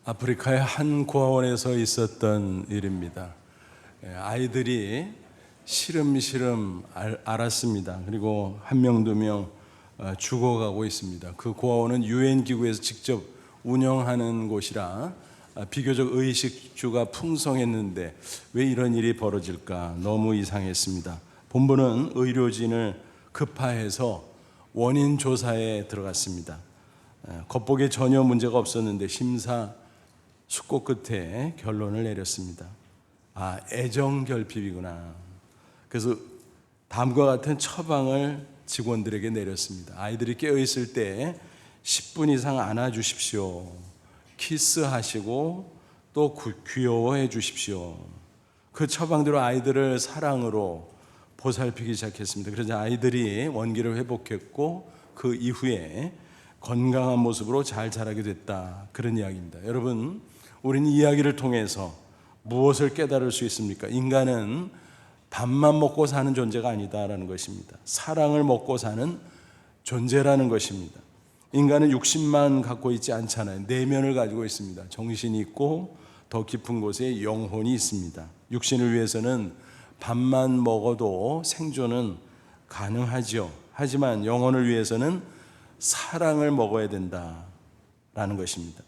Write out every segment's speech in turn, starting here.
아프리카의 한 고아원에서 있었던 일입니다. 아이들이 시름시름 앓았습니다. 그리고 한 명, 두 명 죽어가고 있습니다. 그 고아원은 유엔 기구에서 직접 운영하는 곳이라 비교적 의식주가 풍성했는데 왜 이런 일이 벌어질까 너무 이상했습니다. 본부는 의료진을 급파해서 원인 조사에 들어갔습니다. 겉보기에 전혀 문제가 없었는데 심사숙고 끝에 결론을 내렸습니다. 애정결핍이구나. 그래서 다음과 같은 처방을 직원들에게 내렸습니다. 아이들이 깨어있을 때 10분 이상 안아주십시오. 키스하시고 또 귀여워해 주십시오. 그 처방대로 아이들을 사랑으로 보살피기 시작했습니다. 그래서 아이들이 원기를 회복했고 그 이후에 건강한 모습으로 잘 자라게 됐다. 그런 이야기입니다. 여러분, 우리는 이 이야기를 통해서 무엇을 깨달을 수 있습니까? 인간은 밥만 먹고 사는 존재가 아니다라는 것입니다. 사랑을 먹고 사는 존재라는 것입니다. 인간은 육신만 갖고 있지 않잖아요. 내면을 가지고 있습니다. 정신이 있고 더 깊은 곳에 영혼이 있습니다. 육신을 위해서는 밥만 먹어도 생존은 가능하죠. 하지만 영혼을 위해서는 사랑을 먹어야 된다라는 것입니다.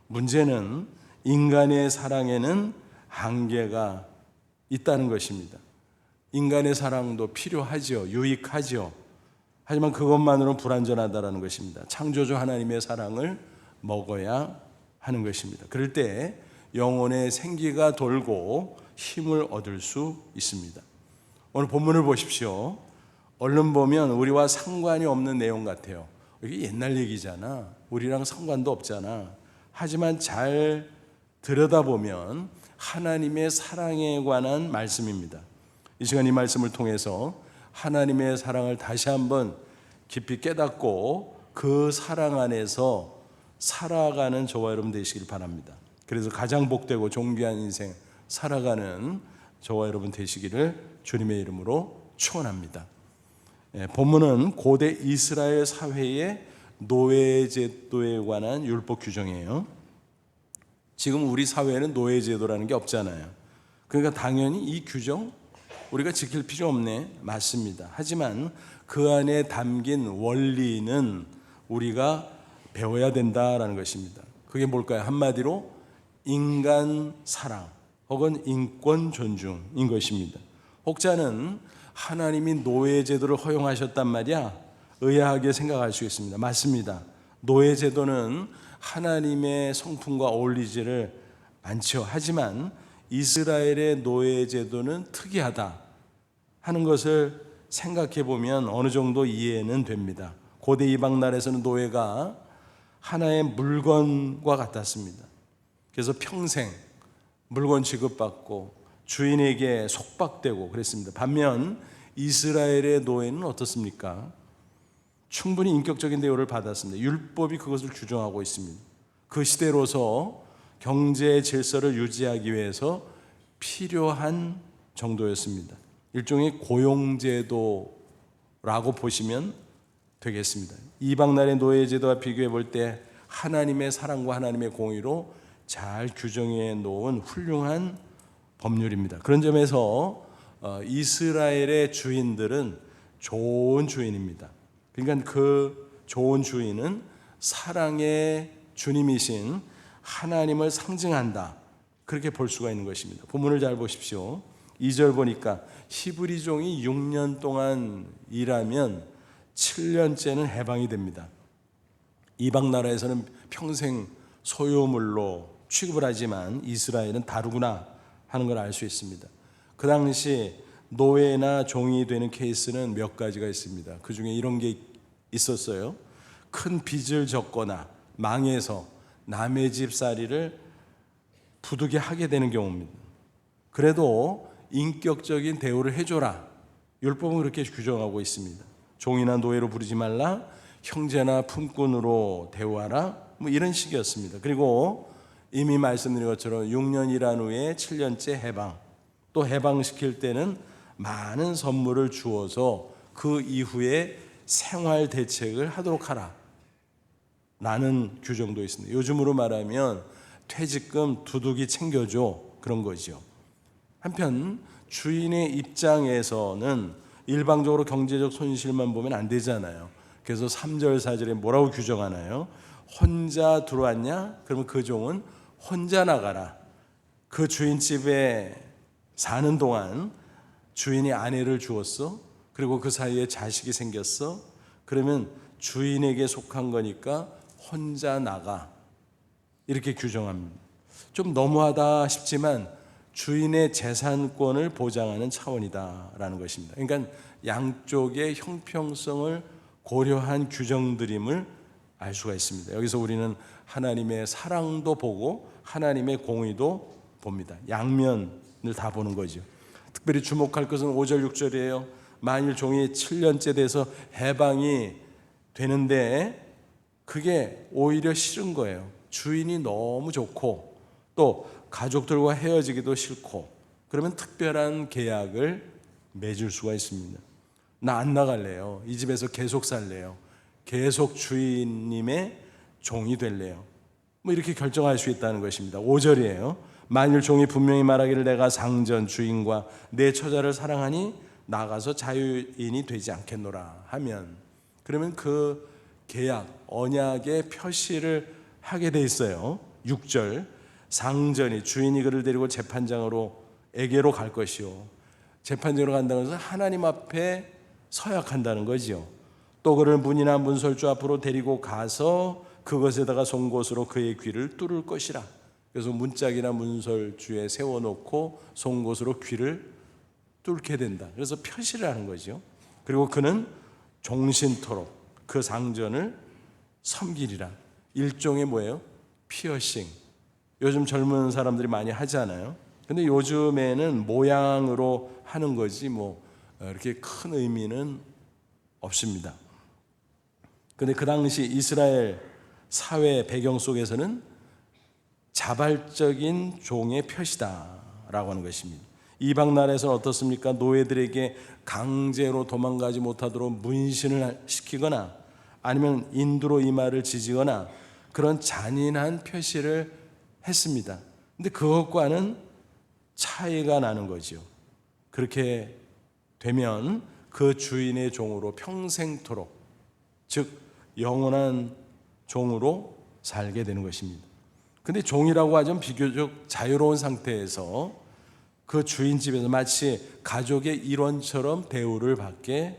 문제는 인간의 사랑에는 한계가 있다는 것입니다. 인간의 사랑도 필요하죠. 유익하죠. 하지만 그것만으로는 불완전하다는 것입니다. 창조주 하나님의 사랑을 먹어야 하는 것입니다. 그럴 때 영혼의 생기가 돌고 힘을 얻을 수 있습니다. 오늘 본문을 보십시오. 얼른 보면 우리와 상관이 없는 내용 같아요. 이게 옛날 얘기잖아. 우리랑 상관도 없잖아. 하지만 잘 들여다보면 하나님의 사랑에 관한 말씀입니다. 이 시간 이 말씀을 통해서 하나님의 사랑을 다시 한번 깊이 깨닫고 그 사랑 안에서 살아가는 저와 여러분 되시길 바랍니다. 그래서 가장 복되고 존귀한 인생 살아가는 저와 여러분 되시기를 주님의 이름으로 축원합니다. 본문은 고대 이스라엘 사회의 노예제도에 관한 율법 규정이에요. 지금 우리 사회에는 노예제도라는 게 없잖아요. 그러니까 당연히 이 규정 우리가 지킬 필요 없네. 맞습니다. 하지만 그 안에 담긴 원리는 우리가 배워야 된다라는 것입니다. 그게 뭘까요? 한마디로 인간 사랑 혹은 인권 존중인 것입니다. 혹자는 하나님이 노예제도를 허용하셨단 말이야. 의아하게 생각할 수 있습니다. 맞습니다. 노예제도는 하나님의 성품과 어울리지를 않죠. 하지만 이스라엘의 노예제도는 특이하다 하는 것을 생각해 보면 어느 정도 이해는 됩니다. 고대 이방 나라에서는 노예가 하나의 물건과 같았습니다. 그래서 평생 물건 취급받고 주인에게 속박되고 그랬습니다. 반면 이스라엘의 노예는 어떻습니까? 충분히 인격적인 대우를 받았습니다. 율법이 그것을 규정하고 있습니다. 그 시대로서 경제 질서를 유지하기 위해서 필요한 정도였습니다. 일종의 고용제도라고 보시면 되겠습니다. 이방 나라의 노예제도와 비교해 볼 때 하나님의 사랑과 하나님의 공의로 잘 규정해 놓은 훌륭한 법률입니다. 그런 점에서 이스라엘의 주인들은 좋은 주인입니다. 그러니까 그 좋은 주인은 사랑의 주님이신 하나님을 상징한다. 그렇게 볼 수가 있는 것입니다. 본문을 잘 보십시오. 2절 보니까 히브리종이 6년 동안 일하면 7년째는 해방이 됩니다. 이방 나라에서는 평생 소유물로 취급을 하지만 이스라엘은 다르구나 하는 걸 알 수 있습니다. 그 당시 노예나 종이 되는 케이스는 몇 가지가 있습니다. 그 중에 이런 게 있었어요. 큰 빚을 졌거나 망해서 남의 집살이를 부득이 하게 되는 경우입니다. 그래도 인격적인 대우를 해줘라. 율법은 그렇게 규정하고 있습니다. 종이나 노예로 부르지 말라. 형제나 품꾼으로 대우하라. 이런 식이었습니다. 그리고 이미 말씀드린 것처럼 6년 일한 후에 7년째 해방. 또 해방시킬 때는 많은 선물을 주어서 그 이후에 생활 대책을 하도록 하라. 라는 규정도 있습니다. 요즘으로 말하면 퇴직금 두둑이 챙겨줘, 그런 거죠. 한편 주인의 입장에서는 일방적으로 경제적 손실만 보면 안 되잖아요. 그래서 3절 4절에 뭐라고 규정하나요? 혼자 들어왔냐? 그러면 그 종은 혼자 나가라. 그 주인 집에 사는 동안 주인이 아내를 주었어. 그리고 그 사이에 자식이 생겼어. 그러면 주인에게 속한 거니까 혼자 나가. 이렇게 규정합니다. 좀 너무하다 싶지만 주인의 재산권을 보장하는 차원이다라는 것입니다. 그러니까 양쪽의 형평성을 고려한 규정들임을 알 수가 있습니다. 여기서 우리는 하나님의 사랑도 보고 하나님의 공의도 봅니다. 양면을 다 보는 거죠. 특별히 주목할 것은 5절 6절이에요. 만일 종이 7년째 돼서 해방이 되는데 그게 오히려 싫은 거예요. 주인이 너무 좋고 또 가족들과 헤어지기도 싫고, 그러면 특별한 계약을 맺을 수가 있습니다. 나 안 나갈래요. 이 집에서 계속 살래요. 계속 주인님의 종이 될래요. 뭐 이렇게 결정할 수 있다는 것입니다. 5절이에요. 만일 종이 분명히 말하기를 내가 상전 주인과 내 처자를 사랑하니 나가서 자유인이 되지 않겠노라 하면, 그러면 그 계약, 언약의 표시를 하게 돼 있어요. 6절, 상전이 주인이 그를 데리고 재판장에게로 갈 것이요. 재판장으로 간다는 것은 하나님 앞에 서약한다는 거죠. 또 그를 문이나 문설주 앞으로 데리고 가서 그것에다가 송곳으로 그의 귀를 뚫을 것이라. 그래서 문짝이나 문설주에 세워놓고 송곳으로 귀를 뚫게 된다. 그래서 표시를 하는 거죠. 그리고 그는 종신토록 그 상전을 섬기리라. 일종의 뭐예요? 피어싱. 요즘 젊은 사람들이 많이 하잖아요. 근데 요즘에는 모양으로 하는 거지 뭐 이렇게 큰 의미는 없습니다. 근데 그 당시 이스라엘 사회 배경 속에서는 자발적인 종의 표시다라고 하는 것입니다. 이방 나라에서는 어떻습니까? 노예들에게 강제로 도망가지 못하도록 문신을 시키거나 아니면 인두로 이마를 지지거나 그런 잔인한 표시를 했습니다. 근데 그것과는 차이가 나는 거죠. 그렇게 되면 그 주인의 종으로 평생토록, 즉 영원한 종으로 살게 되는 것입니다. 근데 종이라고 하자면 비교적 자유로운 상태에서 그 주인 집에서 마치 가족의 일원처럼 대우를 받게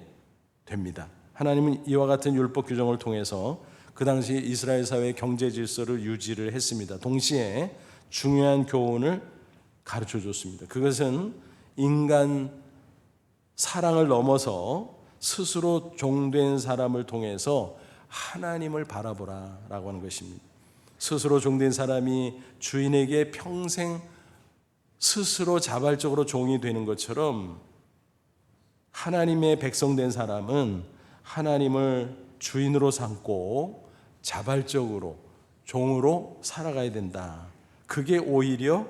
됩니다. 하나님은 이와 같은 율법 규정을 통해서 그 당시 이스라엘 사회의 경제 질서를 유지를 했습니다. 동시에 중요한 교훈을 가르쳐 줬습니다. 그것은 인간 사랑을 넘어서 스스로 종된 사람을 통해서 하나님을 바라보라라고 하는 것입니다. 스스로 종된 사람이 주인에게 평생 스스로 자발적으로 종이 되는 것처럼 하나님의 백성된 사람은 하나님을 주인으로 삼고 자발적으로 종으로 살아가야 된다. 그게 오히려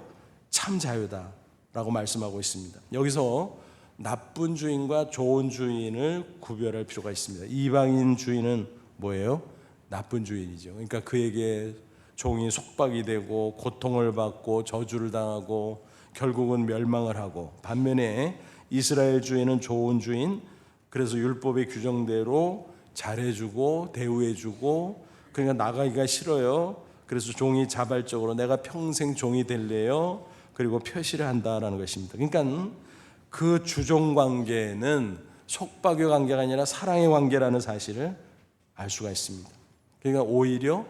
참 자유다라고 말씀하고 있습니다. 여기서 나쁜 주인과 좋은 주인을 구별할 필요가 있습니다. 이방인 주인은 뭐예요? 나쁜 주인이죠. 그러니까 그에게 종이 속박이 되고 고통을 받고 저주를 당하고 결국은 멸망을 하고, 반면에 이스라엘 주인은 좋은 주인, 그래서 율법의 규정대로 잘해주고 대우해주고, 그러니까 나가기가 싫어요. 그래서 종이 자발적으로 내가 평생 종이 될래요. 그리고 표시를 한다라는 것입니다. 그러니까 그 주종 관계는 속박의 관계가 아니라 사랑의 관계라는 사실을 알 수가 있습니다. 그러니까 오히려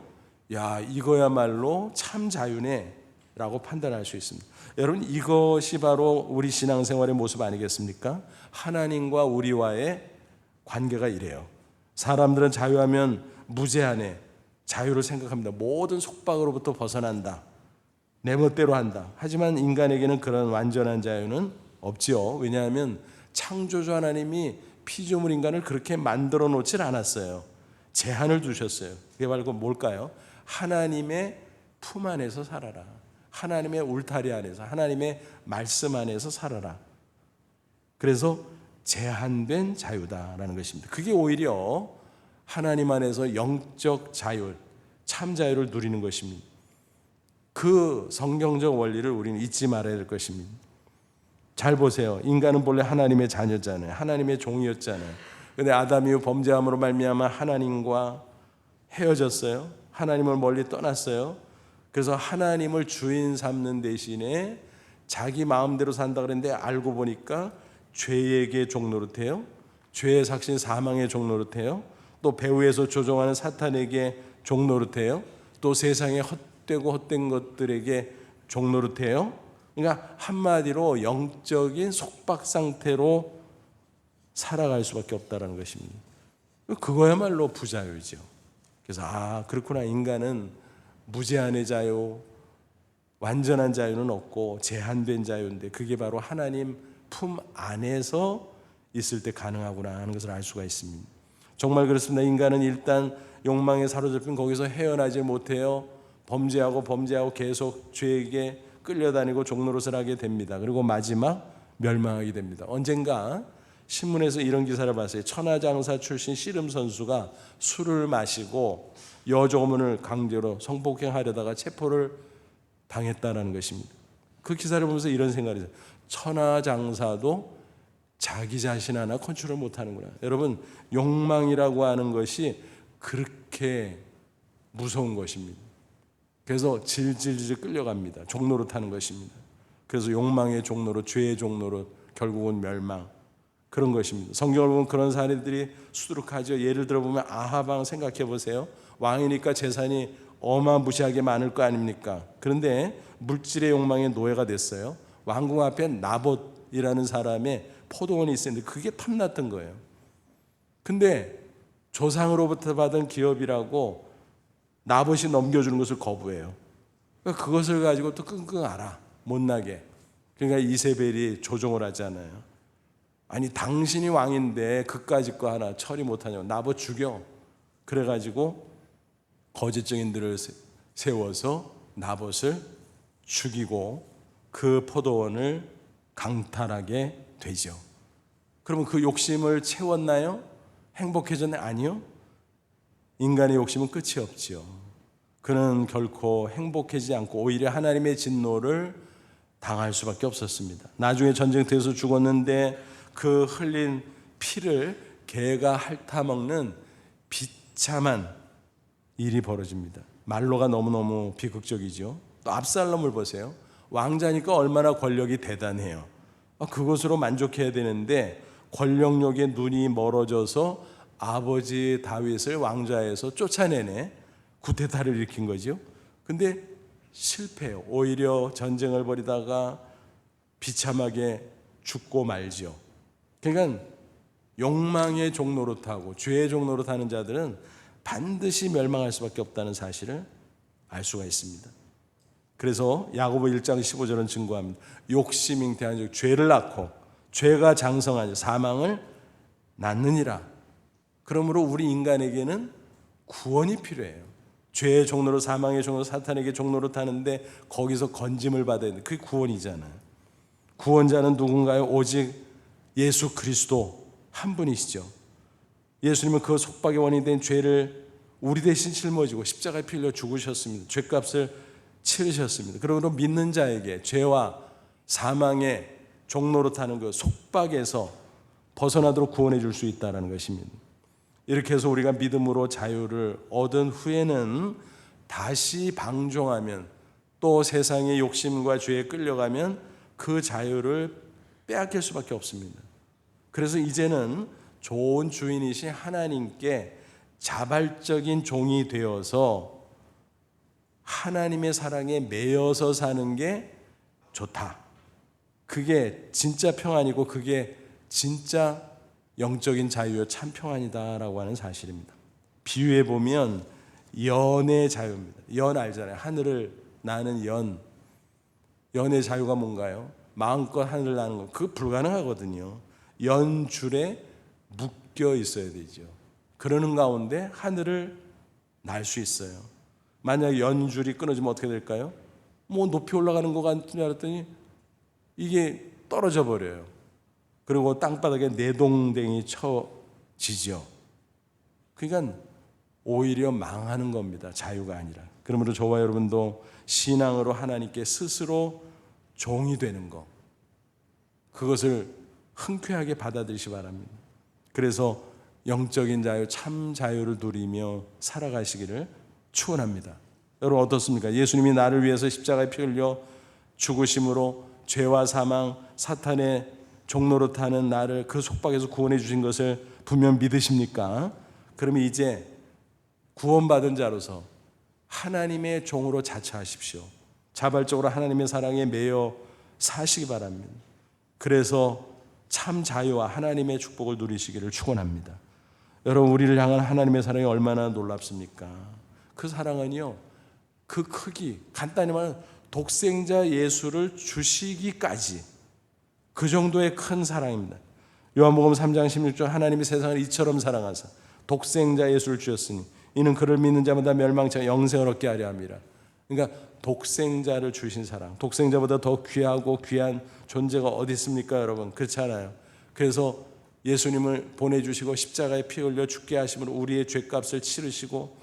야, 이거야말로 참 자유네 라고 판단할 수 있습니다. 여러분, 이것이 바로 우리 신앙생활의 모습 아니겠습니까? 하나님과 우리와의 관계가 이래요. 사람들은 자유하면 무제한의 자유를 생각합니다. 모든 속박으로부터 벗어난다, 내 멋대로 한다. 하지만 인간에게는 그런 완전한 자유는 없지요. 왜냐하면 창조주 하나님이 피조물 인간을 그렇게 만들어 놓질 않았어요. 제한을 두셨어요. 그게 바로 뭘까요? 하나님의 품 안에서 살아라. 하나님의 울타리 안에서, 하나님의 말씀 안에서 살아라. 그래서 제한된 자유다라는 것입니다. 그게 오히려 하나님 안에서 영적 자유, 참 자유를 누리는 것입니다. 그 성경적 원리를 우리는 잊지 말아야 될 것입니다. 잘 보세요. 인간은 본래 하나님의 자녀잖아요. 하나님의 종이었잖아요. 근데 아담 이후 범죄함으로 말미암아 하나님과 헤어졌어요. 하나님을 멀리 떠났어요. 그래서 하나님을 주인 삼는 대신에 자기 마음대로 산다 그랬는데 알고 보니까 죄에게 종노릇해요. 죄의 삭신 사망의 종노릇해요. 또 배후에서 조종하는 사탄에게 종노릇해요. 또 세상의 헛되고 헛된 것들에게 종노릇해요. 그러니까 한마디로 영적인 속박 상태로 살아갈 수밖에 없다는 것입니다. 그거야말로 부자유죠. 그래서 그렇구나. 인간은 무제한의 자유, 완전한 자유는 없고 제한된 자유인데 그게 바로 하나님 품 안에서 있을 때 가능하구나 하는 것을 알 수가 있습니다. 정말 그렇습니다. 인간은 일단 욕망에 사로잡힌 거기서 헤어나지 못해요. 범죄하고 계속 죄에게 끌려다니고 종노릇을 하게 됩니다. 그리고 마지막 멸망하게 됩니다. 언젠가 신문에서 이런 기사를 봤어요. 천하장사 출신 씨름 선수가 술을 마시고 여종을 강제로 성폭행하려다가 체포를 당했다는 것입니다. 그 기사를 보면서 이런 생각이 들어요. 천하장사도 자기 자신 하나 컨트롤 못하는구나. 여러분, 욕망이라고 하는 것이 그렇게 무서운 것입니다. 그래서 질질질 끌려갑니다. 종노릇하는 것입니다. 그래서 욕망의 종노릇, 죄의 종노릇, 결국은 멸망, 그런 것입니다. 성경을 보면 그런 사례들이 수두룩하죠. 예를 들어 보면 아합 왕 생각해 보세요. 왕이니까 재산이 어마무시하게 많을 거 아닙니까? 그런데 물질의 욕망의 노예가 됐어요. 왕궁 앞에 나봇이라는 사람의 포도원이 있었는데 그게 탐났던 거예요. 근데 조상으로부터 받은 기업이라고 나봇이 넘겨주는 것을 거부해요. 그러니까 그것을 가지고 또 끙끙 앓아, 못나게. 그러니까 이세벨이 조종을 하잖아요. 아니 당신이 왕인데 그까짓 거 하나 처리 못하냐고, 나봇 죽여. 그래가지고 거짓 증인들을 세워서 나봇을 죽이고 그 포도원을 강탈하게 되죠. 그러면 그 욕심을 채웠나요? 행복해졌나요? 아니요. 인간의 욕심은 끝이 없지요. 그는 결코 행복해지지 않고 오히려 하나님의 진노를 당할 수밖에 없었습니다. 나중에 전쟁터에서 죽었는데 그 흘린 피를 개가 핥아먹는 비참한 일이 벌어집니다. 말로가 너무너무 비극적이죠. 또 압살롬을 보세요. 왕자니까 얼마나 권력이 대단해요. 그것으로 만족해야 되는데 권력욕에 눈이 멀어져서 아버지 다윗을 왕좌에서 쫓아내네. 구테타를 일으킨 거죠. 근데 실패해요. 오히려 전쟁을 벌이다가 비참하게 죽고 말죠. 그러니까 욕망의 종노릇하고 죄의 종노릇하는 자들은 반드시 멸망할 수밖에 없다는 사실을 알 수가 있습니다. 그래서 야고보 1장 15절은 증거합니다. 욕심이 잉태한 즉 죄를 낳고 죄가 장성하여 사망을 낳느니라. 그러므로 우리 인간에게는 구원이 필요해요. 죄의 종로로, 사망의 종로로, 사탄에게 종로로 타는데 거기서 건짐을 받아야 돼. 그게 구원이잖아요. 구원자는 누군가요? 오직 예수 그리스도 한 분이시죠. 예수님은 그 속박의 원인이 된 죄를 우리 대신 짊어지고 십자가에 피 흘려 죽으셨습니다. 죄값을 치르셨습니다. 그러므로 믿는 자에게 죄와 사망의 종로로 타는 그 속박에서 벗어나도록 구원해 줄 수 있다는 것입니다. 이렇게 해서 우리가 믿음으로 자유를 얻은 후에는 다시 방종하면, 또 세상의 욕심과 죄에 끌려가면 그 자유를 빼앗길 수밖에 없습니다. 그래서 이제는 좋은 주인이신 하나님께 자발적인 종이 되어서 하나님의 사랑에 매여서 사는 게 좋다. 그게 진짜 평안이고 그게 진짜 영적인 자유요 참 평안이다라고 하는 사실입니다. 비유해 보면 연의 자유입니다. 연 알잖아요. 하늘을 나는 연. 연의 자유가 뭔가요? 마음껏 하늘을 나는 거. 그거 불가능하거든요. 연줄에 묶여 있어야 되죠. 그러는 가운데 하늘을 날 수 있어요. 만약 연줄이 끊어지면 어떻게 될까요? 뭐 높이 올라가는 것 같은 줄 알았더니 이게 떨어져 버려요. 그리고 땅바닥에 내동댕이 쳐지죠. 그러니까 오히려 망하는 겁니다. 자유가 아니라. 그러므로 저와 여러분도 신앙으로 하나님께 스스로 종이 되는 것, 그것을 흔쾌하게 받아들이시 바랍니다. 그래서 영적인 자유, 참 자유를 누리며 살아가시기를 축원합니다. 여러분 어떻습니까? 예수님이 나를 위해서 십자가에 피 흘려 죽으심으로 죄와 사망, 사탄의 종로로 타는 나를 그 속박에서 구원해 주신 것을 분명 믿으십니까? 그러면 이제 구원받은 자로서 하나님의 종으로 자처하십시오. 자발적으로 하나님의 사랑에 매여 사시기 바랍니다. 그래서 참 자유와 하나님의 축복을 누리시기를 축원합니다. 여러분, 우리를 향한 하나님의 사랑이 얼마나 놀랍습니까? 그 사랑은요, 그 크기, 간단히 말하면 독생자 예수를 주시기까지, 그 정도의 큰 사랑입니다. 요한복음 3장 16절, 하나님이 세상을 이처럼 사랑하사 독생자 예수를 주셨으니 이는 그를 믿는 자마다 멸망치 않고 영생을 얻게 하려 함이라. 그러니까 독생자를 주신 사랑, 독생자보다 더 귀하고 귀한 존재가 어디 있습니까, 여러분? 그렇지 않아요. 그래서 예수님을 보내주시고 십자가에 피 흘려 죽게 하심으로 우리의 죄값을 치르시고,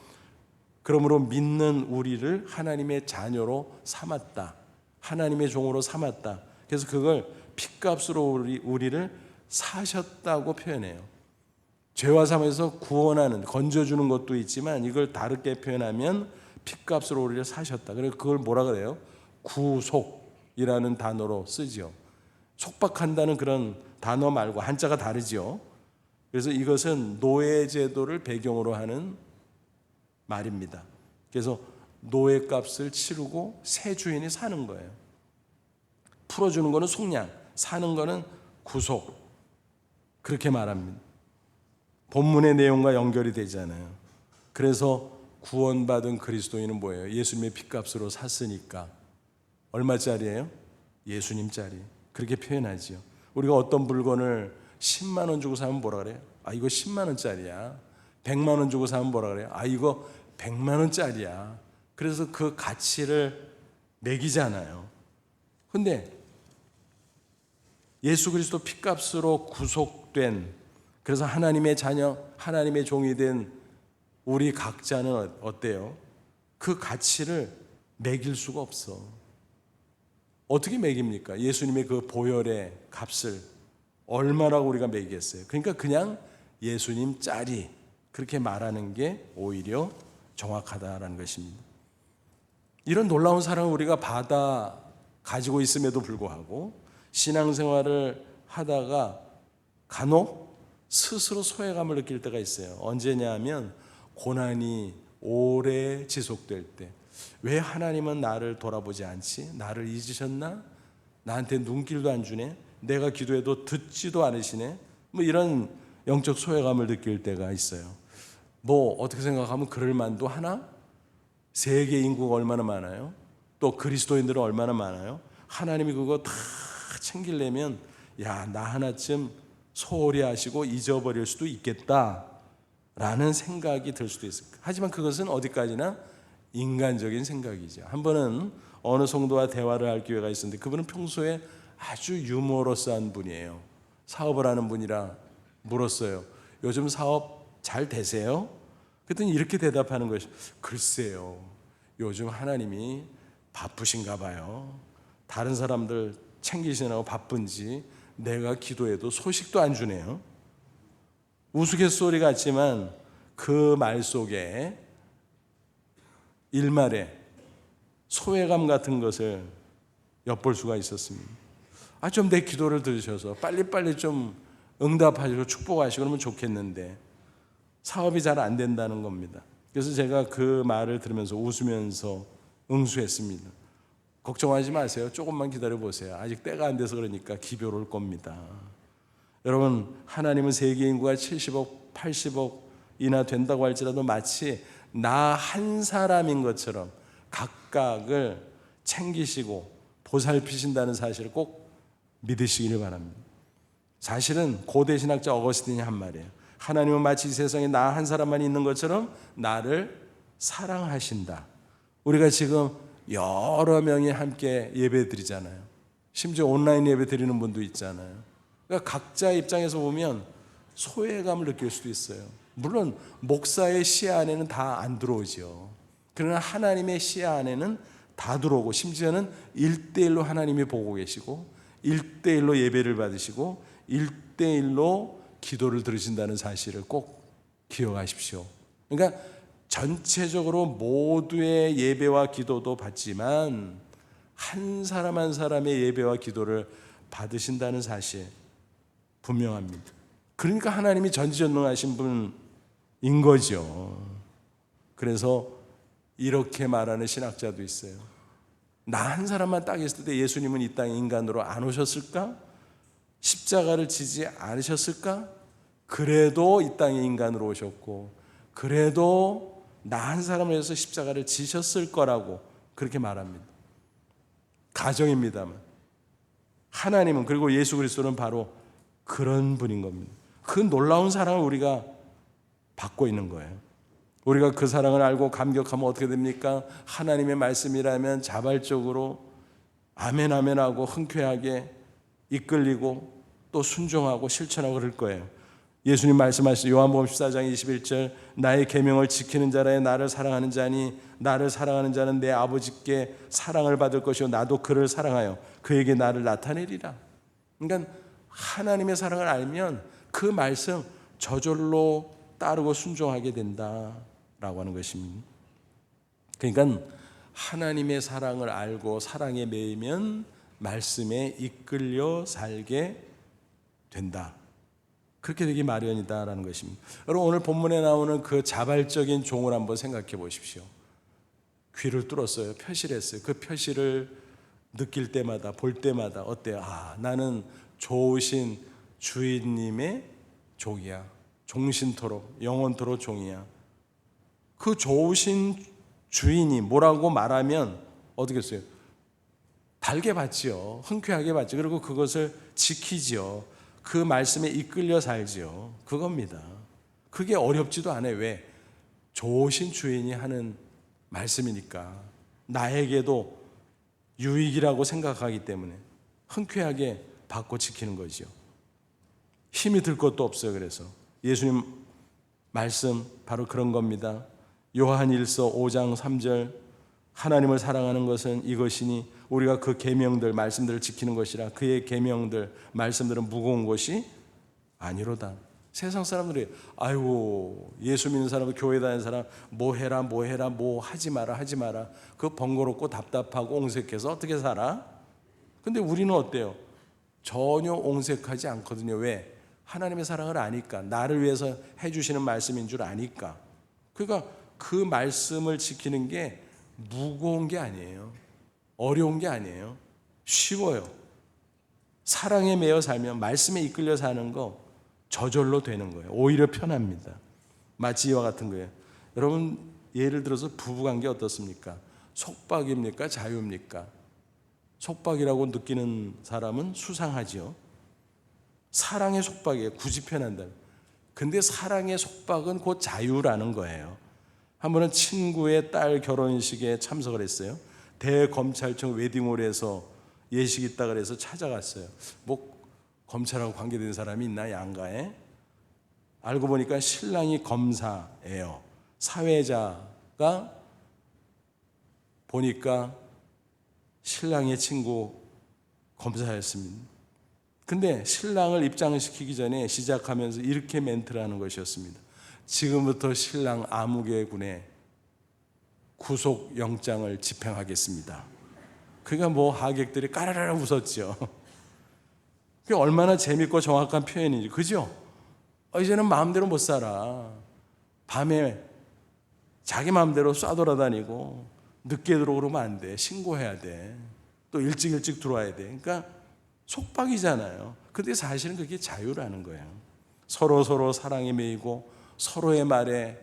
그러므로 믿는 우리를 하나님의 자녀로 삼았다, 하나님의 종으로 삼았다. 그래서 그걸 핏값으로 우리를 사셨다고 표현해요. 죄와 사망에서 구원하는, 건져주는 것도 있지만 이걸 다르게 표현하면 핏값으로 우리를 사셨다. 그래서 그걸 뭐라 그래요? 구속이라는 단어로 쓰죠. 속박한다는 그런 단어 말고 한자가 다르죠. 그래서 이것은 노예 제도를 배경으로 하는 말입니다. 그래서 노예값을 치르고 새 주인이 사는 거예요. 풀어주는 거는 속량, 사는 거는 구속, 그렇게 말합니다. 본문의 내용과 연결이 되잖아요. 그래서 구원받은 그리스도인은 뭐예요? 예수님의 핏값으로 샀으니까. 얼마짜리예요? 예수님짜리. 그렇게 표현하지요. 우리가 어떤 물건을 10만 원 주고 사면 뭐라 그래요? 아, 이거 10만 원짜리야. 100만 원 주고 사면 뭐라 그래요? 아, 이거 100만 원짜리야. 그래서 그 가치를 매기잖아요. 근데 예수 그리스도 핏값으로 구속된, 그래서 하나님의 자녀, 하나님의 종이 된 우리 각자는 어때요? 그 가치를 매길 수가 없어. 어떻게 매깁니까? 예수님의 그 보혈의 값을 얼마라고 우리가 매기겠어요? 그러니까 그냥 예수님 짤이, 그렇게 말하는 게 오히려 정확하다라는 것입니다. 이런 놀라운 사랑을 우리가 받아 가지고 있음에도 불구하고 신앙생활을 하다가 간혹 스스로 소외감을 느낄 때가 있어요. 언제냐 하면 고난이 오래 지속될 때, 왜 하나님은 나를 돌아보지 않지? 나를 잊으셨나? 나한테 눈길도 안 주네? 내가 기도해도 듣지도 않으시네? 뭐 이런 영적 소외감을 느낄 때가 있어요. 뭐 어떻게 생각하면 그럴 만도 하나? 세계 인구가 얼마나 많아요? 또 그리스도인들은 얼마나 많아요? 하나님이 그거 다 챙기려면 야, 나 하나쯤 소홀히 하시고 잊어버릴 수도 있겠다라는 생각이 들 수도 있어요. 하지만 그것은 어디까지나 인간적인 생각이죠. 한 번은 어느 성도와 대화를 할 기회가 있었는데 그분은 평소에 아주 유머러스한 분이에요. 사업을 하는 분이라 물었어요. 요즘 사업 잘 되세요? 그랬더니 이렇게 대답하는 것이, 글쎄요, 요즘 하나님이 바쁘신가 봐요. 다른 사람들 챙기시느라고 바쁜지 내가 기도해도 소식도 안 주네요. 우스갯소리 같지만 그 말 속에 일말에 소외감 같은 것을 엿볼 수가 있었습니다. 아, 좀 내 기도를 들으셔서 빨리빨리 좀 응답하시고 축복하시고 그러면 좋겠는데 사업이 잘 안 된다는 겁니다. 그래서 제가 그 말을 들으면서 웃으면서 응수했습니다. 걱정하지 마세요. 조금만 기다려 보세요. 아직 때가 안 돼서 그러니까 기별 올 겁니다. 여러분, 하나님은 세계 인구가 70억, 80억이나 된다고 할지라도 마치 나 한 사람인 것처럼 각각을 챙기시고 보살피신다는 사실을 꼭 믿으시기를 바랍니다. 사실은 고대 신학자 어거스틴이 한 말이에요. 하나님은 마치 이 세상에 나 한 사람만 있는 것처럼 나를 사랑하신다. 우리가 지금 여러 명이 함께 예배 드리잖아요. 심지어 온라인 예배 드리는 분도 있잖아요. 그러니까 각자 입장에서 보면 소외감을 느낄 수도 있어요. 물론 목사의 시야 안에는 다 안 들어오죠. 그러나 하나님의 시야 안에는 다 들어오고, 심지어는 1대1로 하나님이 보고 계시고 1대1로 예배를 받으시고 1대1로 기도를 들으신다는 사실을 꼭 기억하십시오. 그러니까 전체적으로 모두의 예배와 기도도 받지만 한 사람 한 사람의 예배와 기도를 받으신다는 사실 분명합니다. 그러니까 하나님이 전지전능하신 분인 거죠. 그래서 이렇게 말하는 신학자도 있어요. 나 한 사람만 딱 있을 때 예수님은 이 땅에 인간으로 안 오셨을까? 십자가를 지지 않으셨을까? 그래도 이 땅에 인간으로 오셨고, 그래도 나 한 사람을 위해서 십자가를 지셨을 거라고 그렇게 말합니다. 가정입니다만 하나님은, 그리고 예수 그리스도는 바로 그런 분인 겁니다. 그 놀라운 사랑을 우리가 받고 있는 거예요. 우리가 그 사랑을 알고 감격하면 어떻게 됩니까? 하나님의 말씀이라면 자발적으로 아멘 아멘 하고 흔쾌하게 이끌리고 또 순종하고 실천하고 그럴 거예요. 예수님 말씀하시죠. 요한복음 14장 21절, 나의 계명을 지키는 자라에 나를 사랑하는 자니 나를 사랑하는 자는 내 아버지께 사랑을 받을 것이요 나도 그를 사랑하여 그에게 나를 나타내리라. 그러니까 하나님의 사랑을 알면 그 말씀 저절로 따르고 순종하게 된다라고 하는 것입니다. 그러니까 하나님의 사랑을 알고 사랑에 매이면 말씀에 이끌려 살게 된다. 그렇게 되기 마련이다라는 것입니다. 여러분, 오늘 본문에 나오는 그 자발적인 종을 한번 생각해 보십시오. 귀를 뚫었어요. 표실했어요. 그 표실을 느낄 때마다, 볼 때마다 어때요? 아, 나는 좋으신 주인님의 종이야. 종신토록, 영원토록 종이야. 그 좋으신 주인이 뭐라고 말하면 어떻게 했어요? 달게 받지요. 흔쾌하게 받죠. 그리고 그것을 지키지요. 그 말씀에 이끌려 살지요. 그겁니다. 그게 어렵지도 않아요. 왜? 좋으신 주인이 하는 말씀이니까. 나에게도 유익이라고 생각하기 때문에 흔쾌하게 받고 지키는 거죠. 힘이 들 것도 없어요. 그래서 예수님 말씀 바로 그런 겁니다. 요한일서 5장 3절, 하나님을 사랑하는 것은 이것이니 우리가 그 계명들 말씀들을 지키는 것이라. 그의 계명들 말씀들은 무거운 것이 아니로다. 세상 사람들이 아이고 예수 믿는 사람, 교회 다니는 사람 뭐 해라 뭐 하지 마라 그 번거롭고 답답하고 옹색해서 어떻게 살아? 근데 우리는 어때요? 전혀 옹색하지 않거든요. 왜? 하나님의 사랑을 아니까, 나를 위해서 해주시는 말씀인 줄 아니까. 그러니까 그 말씀을 지키는 게 무거운 게 아니에요. 어려운 게 아니에요. 쉬워요. 사랑에 매여 살면, 말씀에 이끌려 사는 거 저절로 되는 거예요. 오히려 편합니다. 마치 이와 같은 거예요. 여러분, 예를 들어서 부부관계 어떻습니까? 속박입니까? 자유입니까? 속박이라고 느끼는 사람은 수상하지요. 사랑의 속박이에요. 굳이 표현한다면. 근데 사랑의 속박은 곧 자유라는 거예요. 한 번은 친구의 딸 결혼식에 참석을 했어요. 대검찰청 웨딩홀에서 예식이 있다 그래서 찾아갔어요. 뭐 검찰하고 관계된 사람이 있나 양가에? 알고 보니까 신랑이 검사예요. 사회자가 보니까 신랑의 친구 검사였습니다. 근데 신랑을 입장시키기 전에 시작하면서 이렇게 멘트를 하는 것이었습니다. 지금부터 신랑 아무개 군의 구속영장을 집행하겠습니다. 그러니까 뭐 하객들이 까르르 웃었죠. 그게 얼마나 재밌고 정확한 표현인지, 그죠? 이제는 마음대로 못 살아. 밤에 자기 마음대로 쏴돌아다니고 늦게 들어오면 안 돼. 신고해야 돼. 또 일찍 들어와야 돼. 그러니까 속박이잖아요. 근데 사실은 그게 자유라는 거예요. 서로 사랑에 매이고 서로의 말에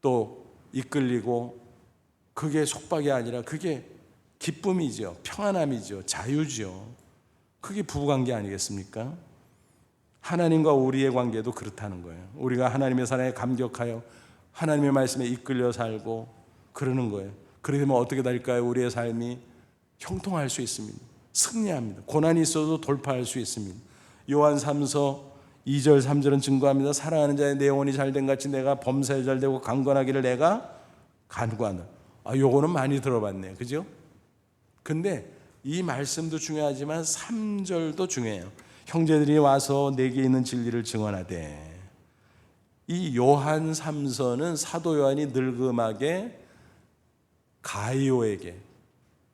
또 이끌리고, 그게 속박이 아니라 그게 기쁨이죠. 평안함이죠. 자유죠. 그게 부부관계 아니겠습니까? 하나님과 우리의 관계도 그렇다는 거예요. 우리가 하나님의 사랑에 감격하여 하나님의 말씀에 이끌려 살고 그러는 거예요. 그렇게 되면 어떻게 될까요? 우리의 삶이 형통할 수 있습니다. 승리합니다. 고난이 있어도 돌파할 수 있습니다. 요한 3서 2절 3절은 증거합니다. 사랑하는 자의 내 영혼이 잘된 같이 내가 범사에 잘되고 강건하기를 내가 간구하노라. 요거는 많이 들어봤네요. 그죠? 근데 이 말씀도 중요하지만 3절도 중요해요. 형제들이 와서 내게 있는 진리를 증언하되. 이 요한 3서는 사도 요한이 늙음하게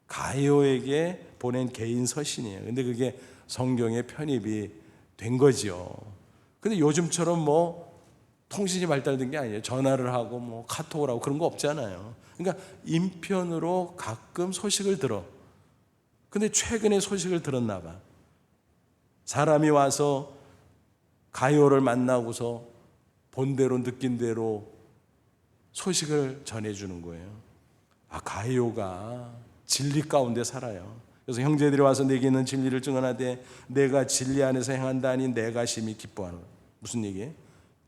가이오에게 보낸 개인 서신이에요. 근데 그게 성경에 편입이 된 거지요. 근데 요즘처럼 뭐 통신이 발달된 게 아니에요. 전화를 하고 뭐 카톡을 하고 그런 거 없잖아요. 그러니까 인편으로 가끔 소식을 들어. 근데 최근에 소식을 들었나 봐. 사람이 와서 가이오를 만나고서 본 대로 느낀 대로 소식을 전해주는 거예요. 가이오가 진리 가운데 살아요. 그래서 형제들이 와서 내게 있는 진리를 증언하되 내가 진리 안에서 행한다 하니 내가 심히 기뻐하는 거예요. 무슨 얘기예요?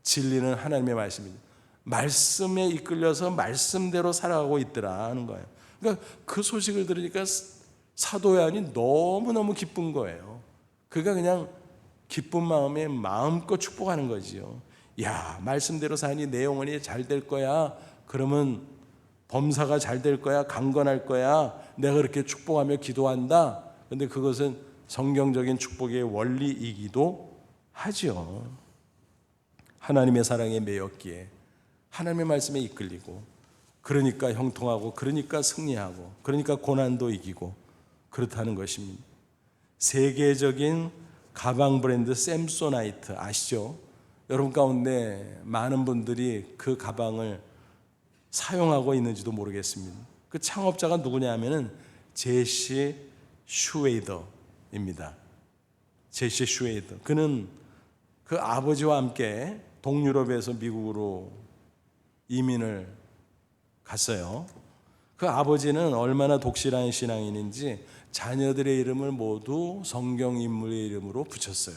진리는 하나님의 말씀입니다. 말씀에 이끌려서 말씀대로 살아가고 있더라 하는 거예요. 그러니까 그 소식을 들으니까 사도 요한이 너무너무 기쁜 거예요. 그가 그냥 기쁜 마음에 마음껏 축복하는 거지요. 야, 말씀대로 사니 내 영혼이 잘 될 거야. 그러면 범사가 잘 될 거야. 강건할 거야. 내가 그렇게 축복하며 기도한다. 근데 그것은 성경적인 축복의 원리이기도 하죠. 하나님의 사랑에 매였기에 하나님의 말씀에 이끌리고, 그러니까 형통하고, 그러니까 승리하고, 그러니까 고난도 이기고 그렇다는 것입니다. 세계적인 가방 브랜드 샘소나이트 아시죠? 여러분 가운데 많은 분들이 그 가방을 사용하고 있는지도 모르겠습니다. 그 창업자가 누구냐면은 제시 슈웨이더입니다. 제시 슈웨이더. 그는 그 아버지와 함께 동유럽에서 미국으로 이민을 갔어요. 그 아버지는 얼마나 독실한 신앙인인지 자녀들의 이름을 모두 성경 인물의 이름으로 붙였어요.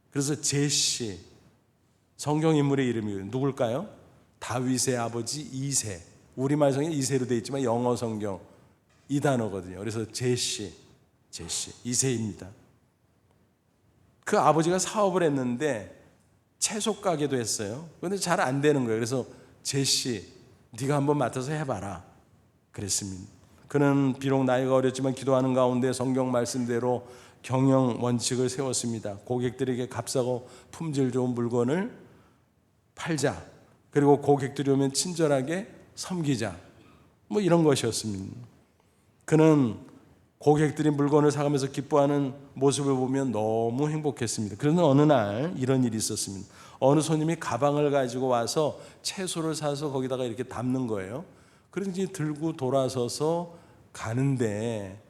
그래서 제시, 성경 인물의 이름이 누굴까요? 다윗의 아버지 이새. 우리말 성경 이새로 되어 있지만 영어 성경 이 단어거든요. 그래서 제시 이새입니다. 그 아버지가 사업을 했는데 채소 가게도 했어요. 그런데 잘 안 되는 거예요. 그래서 제시, 네가 한번 맡아서 해봐라 그랬습니다. 그는 비록 나이가 어렸지만 기도하는 가운데 성경 말씀대로 경영 원칙을 세웠습니다. 고객들에게 값싸고 품질 좋은 물건을 팔자. 그리고 고객들이 오면 친절하게 섬기자. 뭐 이런 것이었습니다. 그는 고객들이 물건을 사가면서 기뻐하는 모습을 보면 너무 행복했습니다. 그러나 어느 날 이런 일이 있었습니다. 어느 손님이 가방을 가지고 와서 채소를 사서 거기다가 이렇게 담는 거예요. 그런지 들고 돌아서서 가는데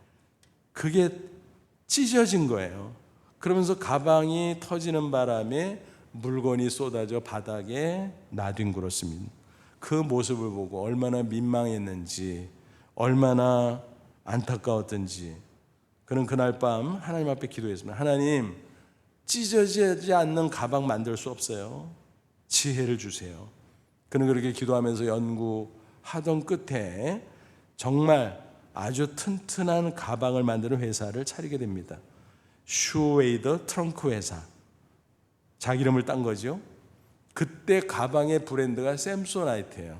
그게 찢어진 거예요. 그러면서 가방이 터지는 바람에 물건이 쏟아져 바닥에 나뒹굴었습니다. 그 모습을 보고 얼마나 민망했는지, 얼마나 안타까웠던지 그는 그날 밤 하나님 앞에 기도했습니다. 하나님, 찢어지지 않는 가방 만들 수 없어요. 지혜를 주세요. 그는 그렇게 기도하면서 연구하던 끝에 정말 아주 튼튼한 가방을 만드는 회사를 차리게 됩니다. 슈웨이더 트렁크 회사. 자기 이름을 딴 거죠. 그때 가방의 브랜드가 샘소나이트예요.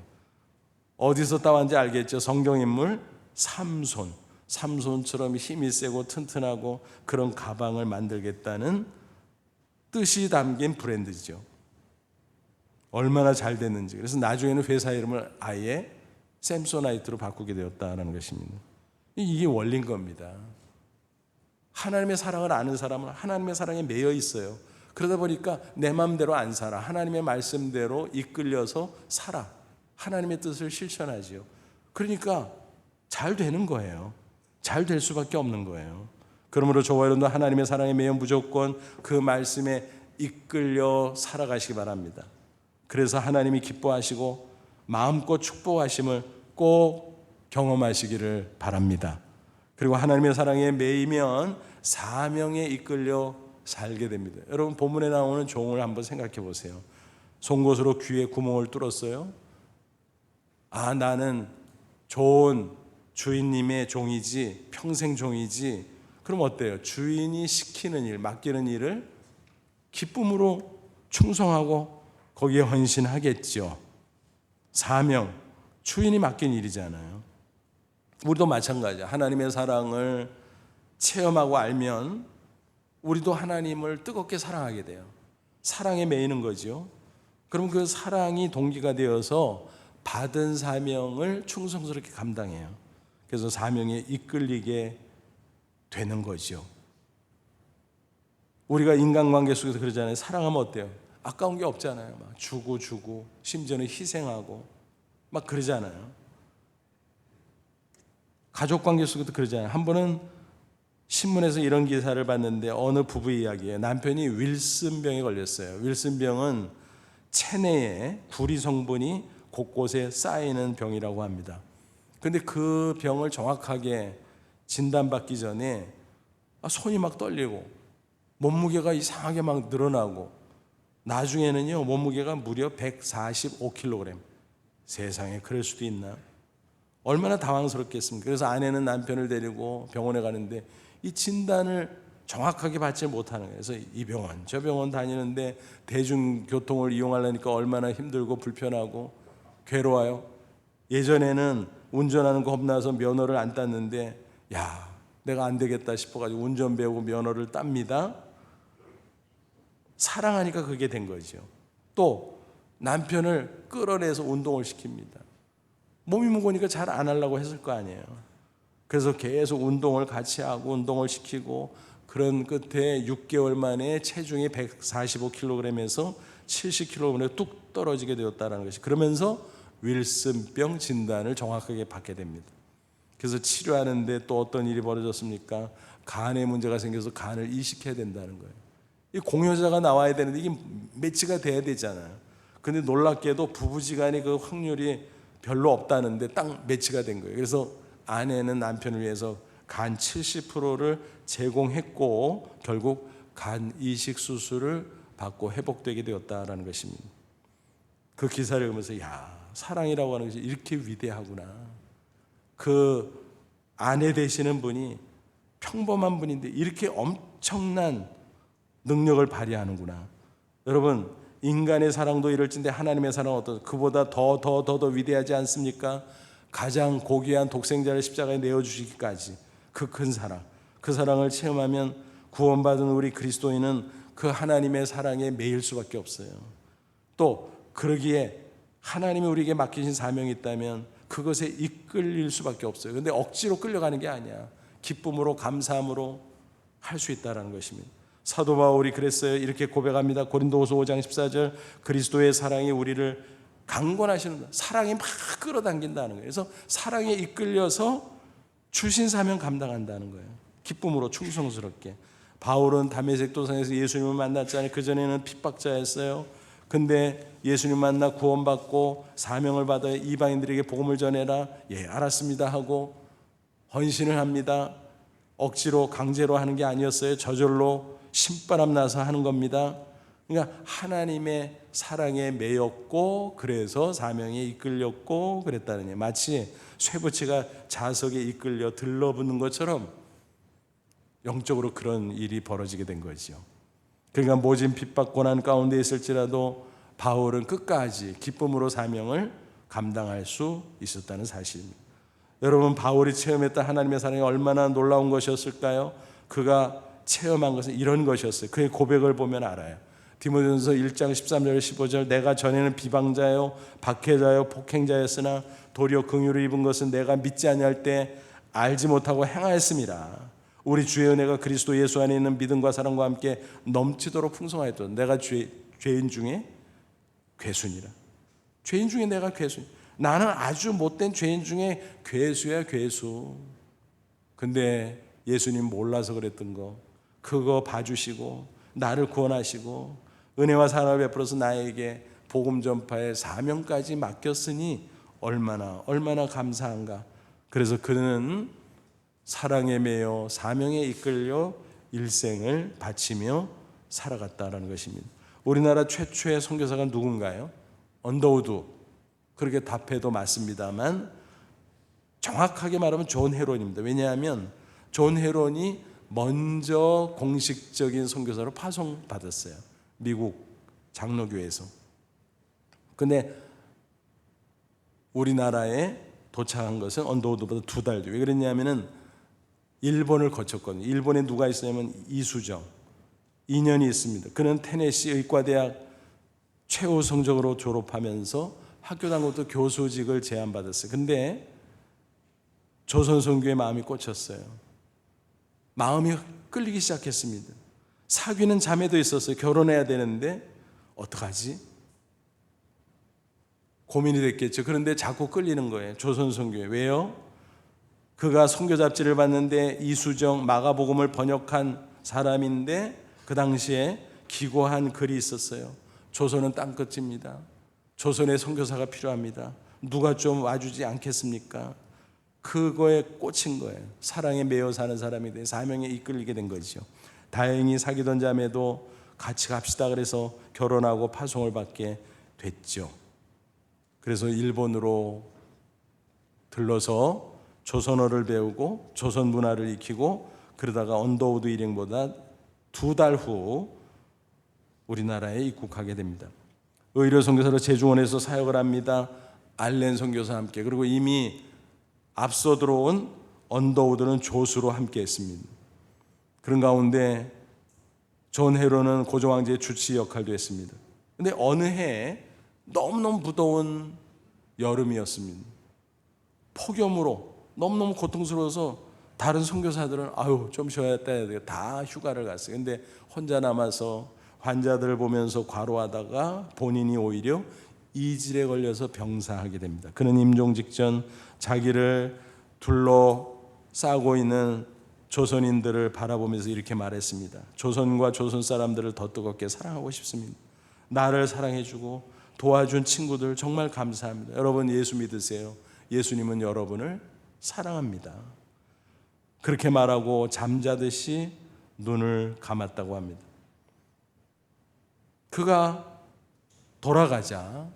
어디서 따왔는지 알겠죠? 성경인물 삼손. 삼손처럼 힘이 세고 튼튼하고 그런 가방을 만들겠다는 뜻이 담긴 브랜드죠. 얼마나 잘 됐는지. 그래서 나중에는 회사 이름을 아예 샘소나이트로 바꾸게 되었다는 것입니다. 이게 원리인 겁니다. 하나님의 사랑을 아는 사람은 하나님의 사랑에 매여 있어요. 그러다 보니까 내 마음대로 안 살아. 하나님의 말씀대로 이끌려서 살아. 하나님의 뜻을 실천하지요. 그러니까 잘 되는 거예요. 잘 될 수밖에 없는 거예요. 그러므로 저와 여러분도 하나님의 사랑에 매여 무조건 그 말씀에 이끌려 살아가시기 바랍니다. 그래서 하나님이 기뻐하시고 마음껏 축복하심을 꼭 경험하시기를 바랍니다. 그리고 하나님의 사랑에 매이면 사명에 이끌려 살게 됩니다. 여러분 본문에 나오는 종을 한번 생각해 보세요. 송곳으로 귀에 구멍을 뚫었어요. 나는 좋은 주인님의 종이지 평생 종이지. 그럼 어때요? 주인이 시키는 일, 맡기는 일을 기쁨으로 충성하고 거기에 헌신하겠죠. 사명, 주인이 맡긴 일이잖아요. 우리도 마찬가지야. 하나님의 사랑을 체험하고 알면 우리도 하나님을 뜨겁게 사랑하게 돼요. 사랑에 매이는 거죠. 그럼 그 사랑이 동기가 되어서 받은 사명을 충성스럽게 감당해요. 그래서 사명에 이끌리게 되는 거죠. 우리가 인간관계 속에서 그러잖아요. 사랑하면 어때요? 아까운 게 없잖아요. 막 주고 심지어는 희생하고 막 그러잖아요. 가족관계 속에도 그러잖아요. 한 번은 신문에서 이런 기사를 봤는데 어느 부부 이야기예요. 남편이 윌슨병에 걸렸어요. 윌슨병은 체내에 구리 성분이 곳곳에 쌓이는 병이라고 합니다. 그런데 그 병을 정확하게 진단받기 전에 손이 막 떨리고 몸무게가 이상하게 막 늘어나고 나중에는요 몸무게가 무려 145kg. 세상에 그럴 수도 있나? 얼마나 당황스럽겠습니까? 그래서 아내는 남편을 데리고 병원에 가는데 이 진단을 정확하게 받지 못하는 거예요. 그래서 이 병원 저 병원 다니는데 대중교통을 이용하려니까 얼마나 힘들고 불편하고 괴로워요. 예전에는 운전하는 거 겁나서 면허를 안 땄는데 야 내가 안 되겠다 싶어가지고 운전 배우고 면허를 땁니다. 사랑하니까 그게 된 거죠. 또 남편을 끌어내서 운동을 시킵니다. 몸이 무거우니까 잘 안 하려고 했을 거 아니에요. 그래서 계속 운동을 같이 하고 운동을 시키고 그런 끝에 6개월 만에 체중이 145kg에서 70kg으로 뚝 떨어지게 되었다는 것이, 그러면서 윌슨병 진단을 정확하게 받게 됩니다. 그래서 치료하는데 또 어떤 일이 벌어졌습니까? 간에 문제가 생겨서 간을 이식해야 된다는 거예요. 이 공여자가 나와야 되는데 이게 매치가 돼야 되잖아요. 근데 놀랍게도 부부지간에 그 확률이 별로 없다는데 딱 매치가 된 거예요. 그래서 아내는 남편을 위해서 간 70%를 제공했고 결국 간 이식 수술을 받고 회복되게 되었다라는 것입니다. 그 기사를 읽으면서 야, 사랑이라고 하는 것이 이렇게 위대하구나. 그 아내 되시는 분이 평범한 분인데 이렇게 엄청난 능력을 발휘하는구나. 여러분, 인간의 사랑도 이럴진데 하나님의 사랑은 어떤, 그보다 더 위대하지 않습니까? 가장 고귀한 독생자를 십자가에 내어주시기까지 그 큰 사랑, 그 사랑을 체험하면 구원받은 우리 그리스도인은 그 하나님의 사랑에 매일 수밖에 없어요. 또 그러기에 하나님이 우리에게 맡기신 사명이 있다면 그것에 이끌릴 수밖에 없어요. 그런데 억지로 끌려가는 게 아니야. 기쁨으로 감사함으로 할 수 있다는 것입니다. 사도 바울이 그랬어요. 이렇게 고백합니다. 고린도후서 5장 14절, 그리스도의 사랑이 우리를 강권하시는, 사랑이 막 끌어당긴다는 거예요. 그래서 사랑에 이끌려서 주신 사명 감당한다는 거예요. 기쁨으로 충성스럽게. 바울은 다메섹 도상에서 예수님을 만났잖아요. 그전에는 핍박자였어요. 근데 예수님 만나 구원받고 사명을 받아 이방인들에게 복음을 전해라. 예, 알았습니다 하고 헌신을 합니다. 억지로 강제로 하는 게 아니었어요. 저절로 신바람 나서 하는 겁니다. 그러니까 하나님의 사랑에 매였고 그래서 사명에 이끌렸고 그랬다는 얘기예요. 마치 쇠붙이가 자석에 이끌려 들러붙는 것처럼 영적으로 그런 일이 벌어지게 된 거죠. 그러니까 모진 핍박 고난 가운데 있을지라도 바울은 끝까지 기쁨으로 사명을 감당할 수 있었다는 사실입니다. 여러분, 바울이 체험했던 하나님의 사랑이 얼마나 놀라운 것이었을까요? 그가 체험한 것은 이런 것이었어요. 그의 고백을 보면 알아요. 디모데전서 1장 13절 15절, 내가 전에는 비방자요 박해자요 폭행자였으나 도리어 긍휼을 입은 것은 내가 믿지 아니할 때 알지 못하고 행하였음이라. 우리 주의 은혜가 그리스도 예수 안에 있는 믿음과 사랑과 함께 넘치도록 풍성하였다. 내가 죄인 중에 괴순이라. 죄인 중에 내가 괴순. 나는 아주 못된 죄인 중에 괴수야, 괴수. 근데 예수님 몰라서 그랬던 거, 그거 봐주시고 나를 구원하시고 은혜와 사랑을 베풀어서 나에게 복음 전파의 사명까지 맡겼으니 얼마나 감사한가. 그래서 그는 사랑에 매여 사명에 이끌려 일생을 바치며 살아갔다라는 것입니다. 우리나라 최초의 선교사가 누군가요? 언더우드. 그렇게 답해도 맞습니다만 정확하게 말하면 존 헤론입니다. 왜냐하면 존 헤론이 먼저 공식적인 선교사로 파송받았어요. 미국 장로교회에서. 근데 우리나라에 도착한 것은 언더우드보다 2달 뒤. 왜 그랬냐면은 일본을 거쳤거든요. 일본에 누가 있었냐면 이수정, 2년이 있습니다. 그는 테네시 의과대학 최고 성적으로 졸업하면서 학교 다니고도 교수직을 제안받았어요. 근데 조선선교에 마음이 꽂혔어요. 마음이 끌리기 시작했습니다. 사귀는 자매도 있었어요. 결혼해야 되는데 어떡하지? 고민이 됐겠죠. 그런데 자꾸 끌리는 거예요. 조선선교에. 왜요? 그가 선교 잡지를 봤는데 이수정 마가복음을 번역한 사람인데 그 당시에 기고한 글이 있었어요. 조선은 땅끝입니다. 조선에 선교사가 필요합니다. 누가 좀 와주지 않겠습니까? 그거에 꽂힌 거예요. 사랑에 매여 사는 사람이 돼 사명에 이끌리게 된 거죠. 다행히 사귀던 자매도 같이 갑시다 그래서 결혼하고 파송을 받게 됐죠. 그래서 일본으로 들러서 조선어를 배우고 조선 문화를 익히고 그러다가 언더우드 일행보다 2달 후 우리나라에 입국하게 됩니다. 의료 선교사로 제주원에서 사역을 합니다. 알렌 선교사와 함께. 그리고 이미 앞서 들어온 언더우드는 조수로 함께 했습니다. 그런 가운데 존 헤로는 고조왕제의 주치 역할도 했습니다. 그런데 어느 해 너무너무 무더운 여름이었습니다. 폭염으로 너무너무 고통스러워서 다른 선교사들은 좀 쉬어야 돼. 다 휴가를 갔어요. 근데 혼자 남아서 환자들을 보면서 과로하다가 본인이 오히려 이질에 걸려서 병사하게 됩니다. 그는 임종 직전 자기를 둘러싸고 있는 조선인들을 바라보면서 이렇게 말했습니다. 조선과 조선 사람들을 더 뜨겁게 사랑하고 싶습니다. 나를 사랑해주고 도와준 친구들 정말 감사합니다. 여러분 예수 믿으세요. 예수님은 여러분을 사랑합니다. 그렇게 말하고 잠자듯이 눈을 감았다고 합니다. 그가 돌아가자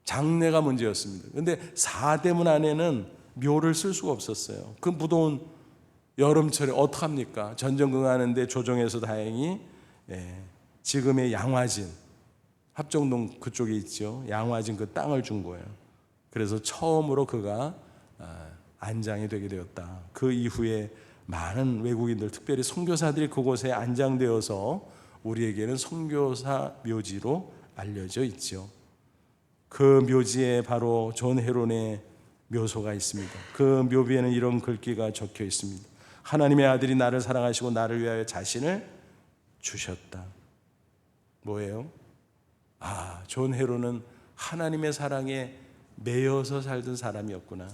장례가 문제였습니다. 그런데 사대문 안에는 묘를 쓸 수가 없었어요. 그 무더운 여름철에 어떡합니까? 전쟁 하는데 조정에서 다행히 지금의 양화진 합정동 그쪽에 있죠. 양화진 그 땅을 준 거예요. 그래서 처음으로 그가 안장이 되게 되었다. 그 이후에 많은 외국인들, 특별히 선교사들이 그곳에 안장되어서 우리에게는 선교사 묘지로 알려져 있죠. 그 묘지에 바로 존 헤론의 묘소가 있습니다. 그 묘비에는 이런 글귀가 적혀 있습니다. 하나님의 아들이 나를 사랑하시고 나를 위하여 자신을 주셨다. 뭐예요? 존 헤론은 하나님의 사랑에 매여서 살던 사람이었구나.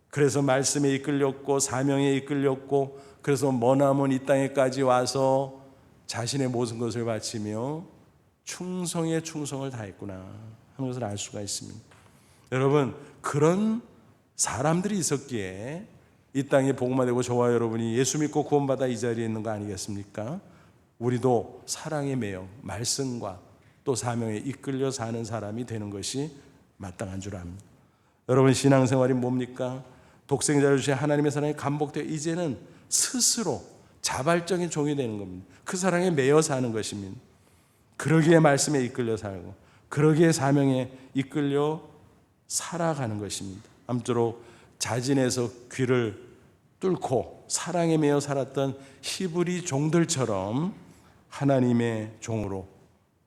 그래서 말씀에 이끌렸고 사명에 이끌렸고 그래서 머나먼 이 땅에까지 와서 자신의 모든 것을 바치며 충성에 충성을 다했구나 하는 것을 알 수가 있습니다. 여러분 그런 사람들이 있었기에 이 땅에 복음화 되고 저와 여러분이 예수 믿고 구원받아 이 자리에 있는 거 아니겠습니까? 우리도 사랑에 매여 말씀과 또 사명에 이끌려 사는 사람이 되는 것이 마땅한 줄 압니다. 여러분 신앙생활이 뭡니까? 독생자를 주신 하나님의 사랑에 감복되어 이제는 스스로 자발적인 종이 되는 겁니다. 그 사랑에 매여 사는 것입니다. 그러기에 말씀에 이끌려 살고 그러기에 사명에 이끌려 살아가는 것입니다. 아무쪼록 자진해서 귀를 뚫고 사랑에 매여 살았던 히브리 종들처럼 하나님의 종으로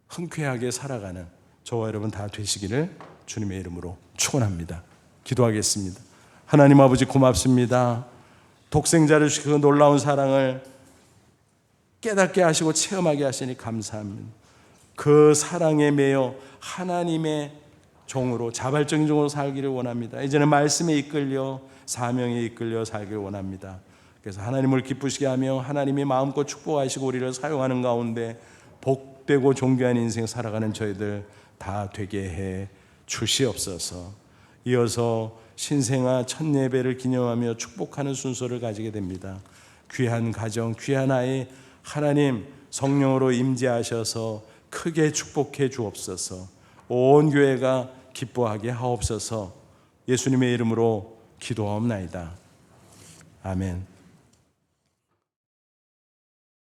흔쾌하게 살아가는 저와 여러분 다 되시기를 주님의 이름으로 축원합니다. 기도하겠습니다. 하나님 아버지 고맙습니다. 독생자를 주시고 그 놀라운 사랑을 깨닫게 하시고 체험하게 하시니 감사합니다. 그 사랑에 매여 하나님의 종으로 자발적인 종으로 살기를 원합니다. 이제는 말씀에 이끌려 사명에 이끌려 살기를 원합니다. 그래서 하나님을 기쁘시게 하며 하나님이 마음껏 축복하시고 우리를 사용하는 가운데 복되고 존귀한 인생 살아가는 저희들 다 되게 해 주시옵소서. 이어서 신생아 첫 예배를 기념하며 축복하는 순서를 가지게 됩니다. 귀한 가정, 귀한 아이 하나님 성령으로 임재하셔서 크게 축복해 주옵소서. 온 교회가 기뻐하게 하옵소서. 예수님의 이름으로 기도하옵나이다. 아멘.